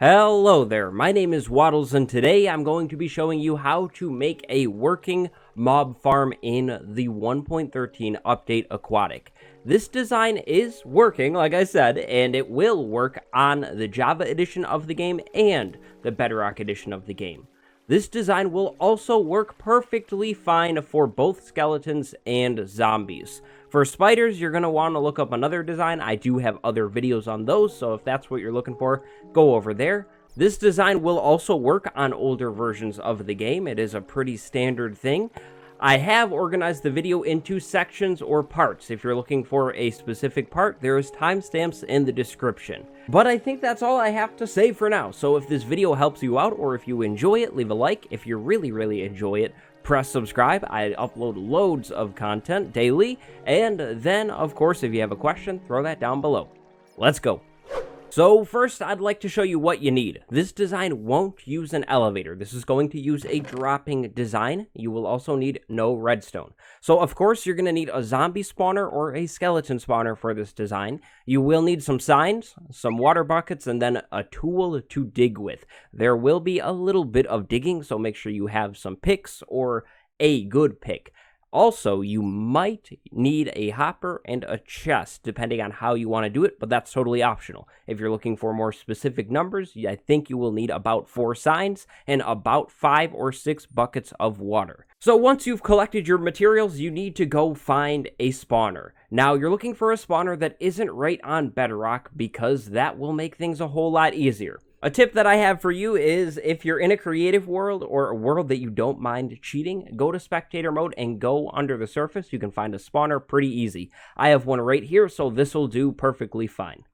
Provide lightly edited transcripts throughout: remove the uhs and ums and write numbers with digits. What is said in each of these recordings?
Hello there, my name is Waddles and today I'm going to be showing you how to make a working mob farm in the 1.13 update Aquatic. This design is working, like I said, and it will work on the Java edition of the game and the Bedrock edition of the game. This design will also work perfectly fine for both skeletons and zombies. For spiders, you're going to want to look up another design. I do have other videos on those, so if that's what you're looking for, go over there. This design will also work on older versions of the game. It is a pretty standard thing. I have organized the video into sections or parts. If you're looking for a specific part, there is timestamps in the description. But I think that's all I have to say for now. So if this video helps you out or if you enjoy it, leave a like. If you really enjoy it, press subscribe. I upload loads of content daily. And then, of course, if you have a question, throw that down below. Let's go. So first, I'd like to show you what you need. This design won't use an elevator. This is going to use a dropping design. You will also need no redstone. So of course, you're going to need a zombie spawner or a skeleton spawner for this design. You will need some signs, some water buckets, and then a tool to dig with. There will be a little bit of digging, so make sure you have some picks or a good pick. Also, you might need a hopper and a chest, depending on how you want to do it, but that's totally optional. If you're looking for more specific numbers, I think you will need about 4 signs and about 5 or 6 buckets of water. So once you've collected your materials, you need to go find a spawner. Now, you're looking for a spawner that isn't right on Bedrock, because that will make things a whole lot easier. A tip that I have for you is if you're in a creative world or a world that you don't mind cheating, go to spectator mode and go under the surface. You can find a spawner pretty easy. I have one right here, so this will do perfectly fine.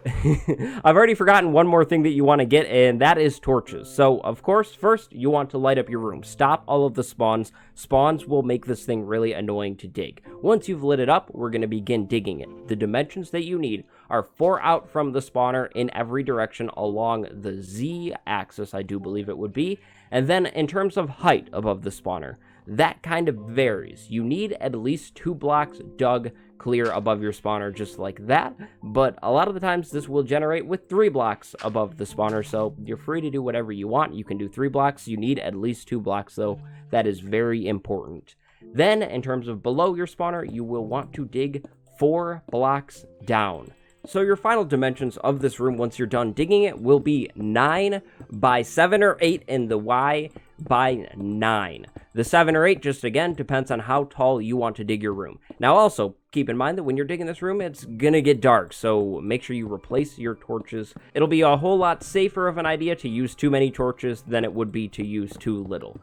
I've already forgotten one more thing that you want to get, and that is torches. So, of course, first, you want to light up your room. Stop all of the spawns. Spawns will make this thing really annoying to dig. Once you've lit it up, we're going to begin digging it. The dimensions that you need are 4 out from the spawner in every direction along the Z-axis, I do believe it would be. And then, in terms of height above the spawner, that kind of varies. You need at least 2 blocks dug clear above your spawner, just like that, but a lot of the times this will generate with 3 blocks above the spawner, so you're free to do whatever you want. You can do 3 blocks. You need at least 2 blocks, though. That is very important. Then, in terms of below your spawner, you will want to dig 4 blocks down. So your final dimensions of this room, once you're done digging it, will be 9 by 7 or 8 and the Y by 9. The 7 or 8 just, again, depends on how tall you want to dig your room. Now also, keep in mind that when you're digging this room, it's gonna get dark, so make sure you replace your torches. It'll be a whole lot safer of an idea to use too many torches than it would be to use too little.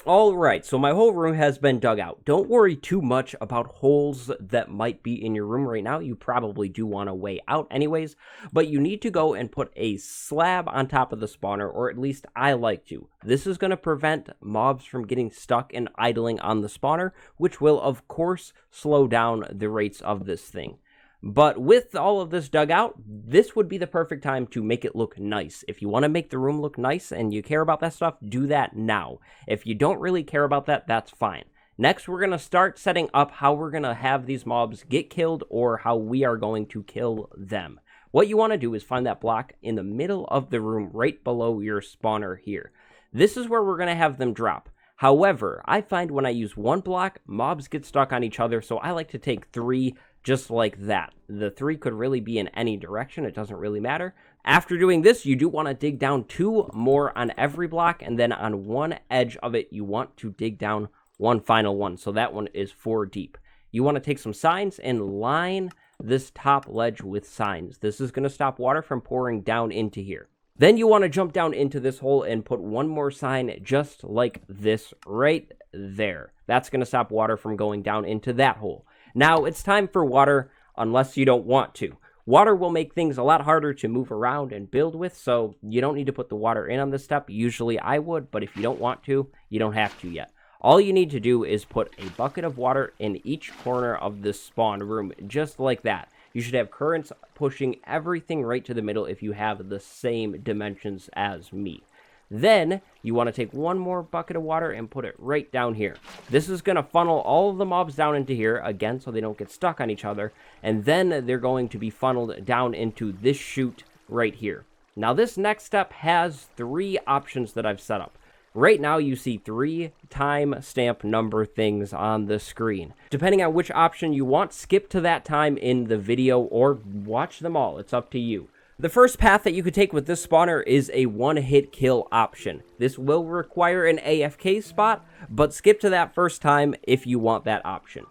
Alright, so my whole room has been dug out. Don't worry too much about holes that might be in your room right now. You probably do want a way out anyways, but you need to go and put a slab on top of the spawner, or at least I like to. This is going to prevent mobs from getting stuck and idling on the spawner, which will of course slow down the rates of this thing. But with all of this dug out, this would be the perfect time to make it look nice. If you want to make the room look nice and you care about that stuff, do that now. If you don't really care about that, that's fine. Next, we're going to start setting up how we're going to have these mobs get killed or how we are going to kill them. What you want to do is find that block in the middle of the room right below your spawner here. This is where we're going to have them drop. However, I find when I use 1 block, mobs get stuck on each other, so I like to take 3 just like that. The 3 could really be in any direction. It doesn't really matter. After doing this, you do want to dig down 2 more on every block, and then on one edge of it, you want to dig down 1 final one. So that one is 4 deep. You want to take some signs and line this top ledge with signs. This is going to stop water from pouring down into here. Then you want to jump down into this hole and put 1 more sign just like this right there. That's going to stop water from going down into that hole. Now, it's time for water, unless you don't want to. Water will make things a lot harder to move around and build with, so you don't need to put the water in on this step. Usually I would, but if you don't want to, you don't have to yet. All you need to do is put a bucket of water in each corner of this spawn room, just like that. You should have currents pushing everything right to the middle if you have the same dimensions as me. Then you want to take 1 more bucket of water and put it right down here. This is going to funnel all of the mobs down into here, again, so they don't get stuck on each other. And then they're going to be funneled down into this chute right here. Now this next step has 3 options that I've set up. Right now you see 3 timestamp number things on the screen. Depending on which option you want, skip to that time in the video or watch them all. It's up to you. The first path that you could take with this spawner is a one-hit kill option. This will require an AFK spot, but skip to that first time if you want that option.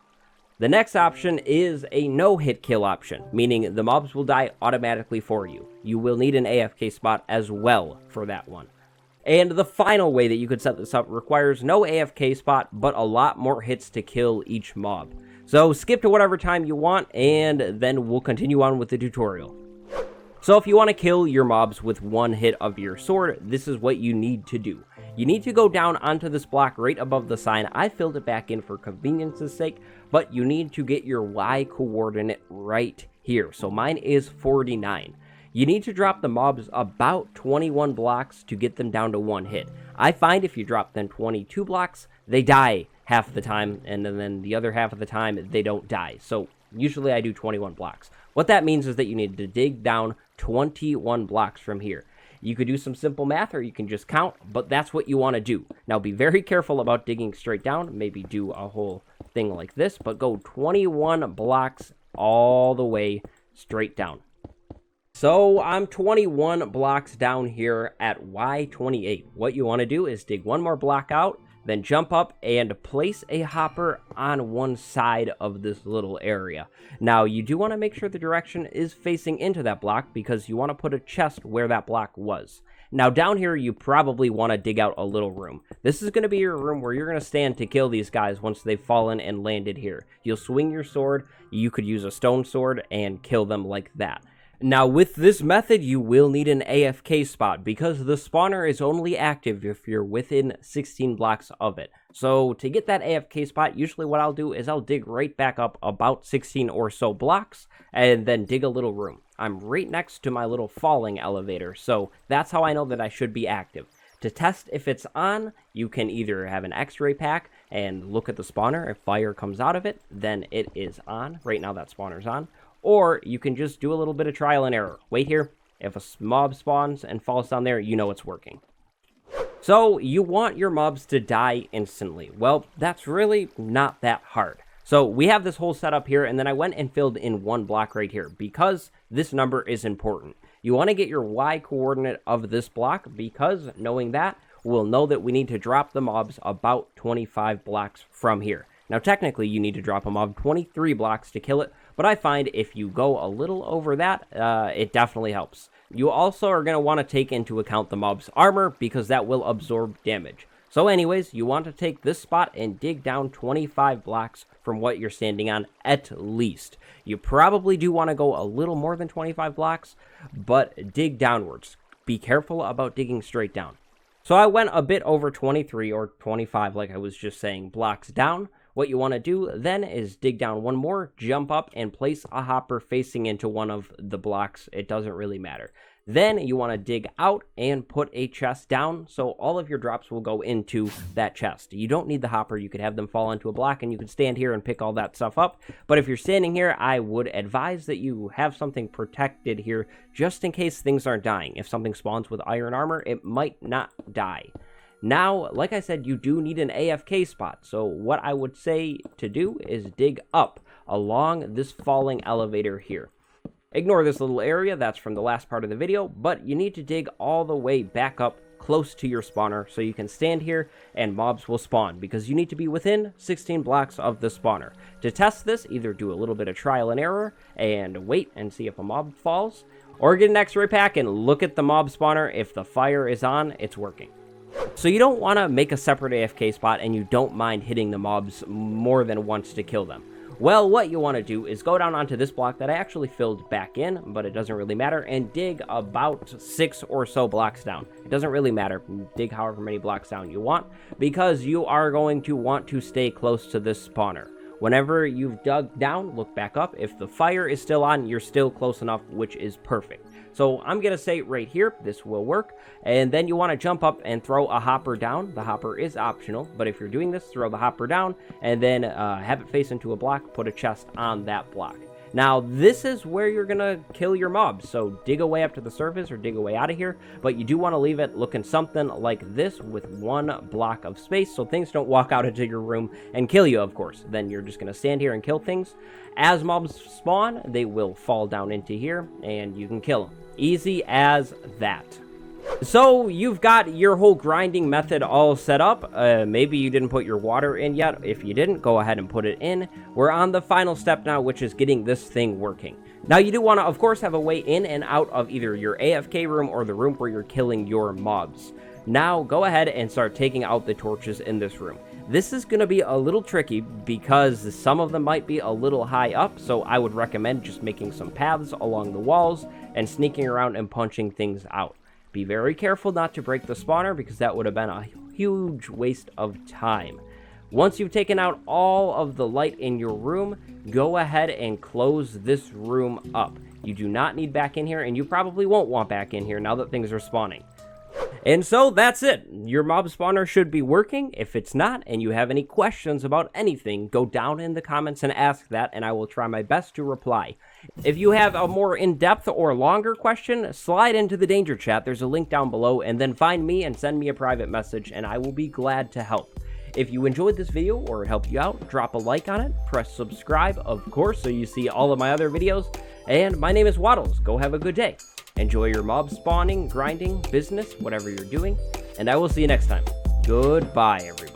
The next option is a no-hit kill option, meaning the mobs will die automatically for you. You will need an AFK spot as well for that one. And the final way that you could set this up requires no AFK spot, but a lot more hits to kill each mob. So skip to whatever time you want, and then we'll continue on with the tutorial. So if you want to kill your mobs with one hit of your sword, this is what you need to do. You need to go down onto this block right above the sign. I filled it back in for convenience's sake, but you need to get your Y coordinate right here. So mine is 49. You need to drop the mobs about 21 blocks to get them down to one hit. I find if you drop them 22 blocks, they die half the time, and then the other half of the time, they don't die. So usually I do 21 blocks. What that means is that you need to dig down 21 blocks from here. You could do some simple math or you can just count, but that's what you want to do. Now be very careful about digging straight down. Maybe do a whole thing like this, but go 21 blocks all the way straight down. So I'm 21 blocks down here at Y28. What you want to do is dig one more block out, then jump up and place a hopper on one side of this little area. Now, you do want to make sure the direction is facing into that block because you want to put a chest where that block was. Now, down here, you probably want to dig out a little room. This is going to be your room where you're going to stand to kill these guys once they've fallen and landed here. You'll swing your sword. You could use a stone sword and kill them like that. Now, with this method, you will need an AFK spot because the spawner is only active if you're within 16 blocks of it. So, to get that AFK spot, usually what I'll do is I'll dig right back up about 16 or so blocks and then dig a little room. I'm right next to my little falling elevator, so that's how I know that I should be active. To test if it's on, you can either have an x-ray pack and look at the spawner. If fire comes out of it, then it is on. Right now, that spawner's on. Or you can just do a little bit of trial and error. Wait here. If a mob spawns and falls down there, you know it's working. So you want your mobs to die instantly. Well, that's really not that hard. So we have this whole setup here, and then I went and filled in one block right here because this number is important. You want to get your Y coordinate of this block because knowing that, we'll know that we need to drop the mobs about 25 blocks from here. Now, technically, you need to drop a mob 23 blocks to kill it, but I find if you go a little over that, it definitely helps. You also are going to want to take into account the mob's armor because that will absorb damage. So anyways, you want to take this spot and dig down 25 blocks from what you're standing on at least. You probably do want to go a little more than 25 blocks, but dig downwards. Be careful about digging straight down. So I went a bit over 23 or 25, like I was just saying, blocks down. What you want to do then is dig down one more, jump up, and place a hopper facing into one of the blocks. It doesn't really matter. Then you want to dig out and put a chest down, so all of your drops will go into that chest. You don't need the hopper. You could have them fall into a block, and you could stand here and pick all that stuff up. But if you're standing here, I would advise that you have something protected here just in case things aren't dying. If something spawns with iron armor, it might not die. Now, like I said, you do need an AFK spot, so what I would say to do is dig up along this falling elevator here. Ignore this little area, that's from the last part of the video, but you need to dig all the way back up close to your spawner so you can stand here and mobs will spawn because you need to be within 16 blocks of the spawner. To test this, either do a little bit of trial and error and wait and see if a mob falls, or get an x-ray pack and look at the mob spawner. If the fire is on, it's working. So you don't want to make a separate AFK spot and you don't mind hitting the mobs more than once to kill them. Well, what you want to do is go down onto this block that I actually filled back in, but it doesn't really matter, and dig about 6 or so blocks down. It doesn't really matter. Dig however many blocks down you want, because you are going to want to stay close to this spawner. Whenever you've dug down, look back up. If the fire is still on, you're still close enough, which is perfect. So I'm going to say right here, this will work. And then you want to jump up and throw a hopper down. The hopper is optional, but if you're doing this, throw the hopper down and then have it face into a block, put a chest on that block. Now, this is where you're gonna kill your mobs, so dig away up to the surface or dig away out of here, but you do want to leave it looking something like this with one block of space so things don't walk out into your room and kill you, of course. Then you're just gonna stand here and kill things. As mobs spawn, they will fall down into here and you can kill them. Easy as that. So you've got your whole grinding method all set up. Maybe you didn't put your water in yet. If you didn't, go ahead and put it in. We're on the final step now, which is getting this thing working. Now you do want to, of course, have a way in and out of either your AFK room or the room where you're killing your mobs. Now go ahead and start taking out the torches in this room. This is going to be a little tricky because some of them might be a little high up, so I would recommend just making some paths along the walls and sneaking around and punching things out. Be very careful not to break the spawner because that would have been a huge waste of time. Once you've taken out all of the light in your room, go ahead and close this room up. You do not need back in here, and you probably won't want back in here now that things are spawning. And so that's it. Your mob spawner should be working. If it's not, and you have any questions about anything, go down in the comments and ask that, and I will try my best to reply. If you have a more in-depth or longer question, slide into the danger chat. There's a link down below, and then find me and send me a private message, and I will be glad to help. If you enjoyed this video or it helped you out, drop a like on it, press subscribe, of course, so you see all of my other videos. And my name is Waddles. Go have a good day. Enjoy your mob spawning, grinding, business, whatever you're doing, and I will see you next time. Goodbye, everybody.